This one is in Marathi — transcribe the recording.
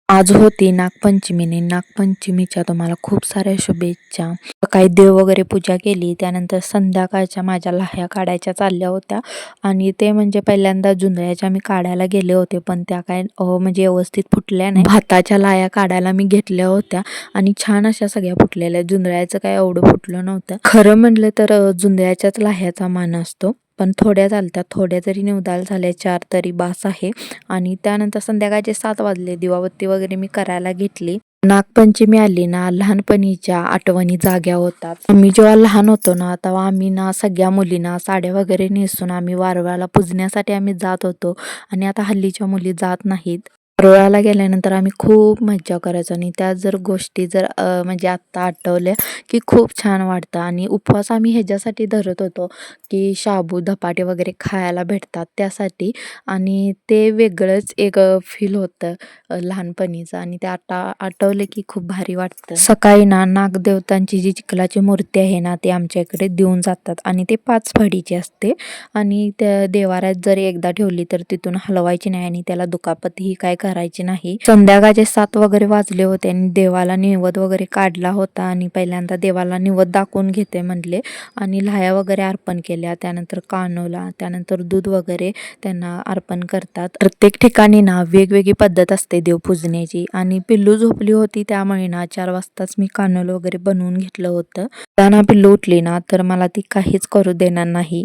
आज होती नागपंचमी आणि नागपंचमीच्या तुम्हाला खूप साऱ्या शुभेच्छा. काही देव वगैरे पूजा केली, त्यानंतर संध्याकाळच्या माझ्या लाह्या काढायच्या चालल्या होत्या आणि ते म्हणजे पहिल्यांदा जुंधळ्याच्या मी काढायला गेले होते, पण त्या काय म्हणजे व्यवस्थित फुटल्या नाही. भाताच्या लाह्या काढायला मी घेतल्या होत्या आणि छान अशा सगळ्या फुटलेल्या. जुंधळ्याचं काय एवढं फुटलं नव्हतं. खरं म्हणलं तर जुंधळ्याच्याच लाह्याचा मान असतो, पण थोड्या झालत्या. थोड्या जरी निवदाल झाल्या 4 तरी बास आहे. आणि त्यानंतर संध्याकाळचे 7 वाजले. दिवाबत्ती वगैरे मी करायला घेतली. नागपंचमी आली ना, लहानपणीच्या आठवणी जाग्या होतात. आम्ही जेव्हा लहान होतो ना, तेव्हा आम्ही ना सगळ्या मुलींना साड्या वगैरे नेसून आम्ही वारुळाला पूजण्यासाठी आम्ही जात होतो आणि आता हल्लीच्या मुली जात नाहीत. वारुळाला गेल्यानंतर आम्ही खूप मज्जा करायचो आणि त्या जर गोष्टी जर म्हणजे आत्ता आठवल्या की खूप छान वाटतं. आणि उपवास आम्ही ह्याच्यासाठी धरत होतो की शाबू धपाटे वगैरे खायला भेटतात त्यासाठी, आणि ते वेगळंच एक फील होतं लहानपणीचं, आणि ते आता आठवले की खूप भारी वाटतं. सकाळी ना नागदेवतांची जी चिखलाची मूर्ती आहे ना, ती आमच्या इकडे देऊन जातात आणि ते 5 फडीची असते आणि त्या देवाऱ्यात जर एकदा ठेवली तर तिथून हलवायची नाही आणि त्याला दुखापत ही काय करायची नाही. संध्याकाळचे 7 वगैरे वाजले होते आणि देवाला निवद वगैरे काढला होता आणि पहिल्यांदा देवाला निवद दाखवून घेते म्हणले आणि लाह्या वगैरे अर्पण केल्या. त्यानंतर कानोला, त्यानंतर दूध वगैरे त्यांना अर्पण करतात. प्रत्येक ठिकाणी ना वेगवेगळी पद्धत असते देव पूजण्याची, आणि पिल्लू झोपली होती त्यामुळे ना 4 वाजताच मी कानोलं वगैरे बनवून घेतलं होतं. त्यांना पिल्लू उठली ना तर मला ती काहीच करू देणार नाही.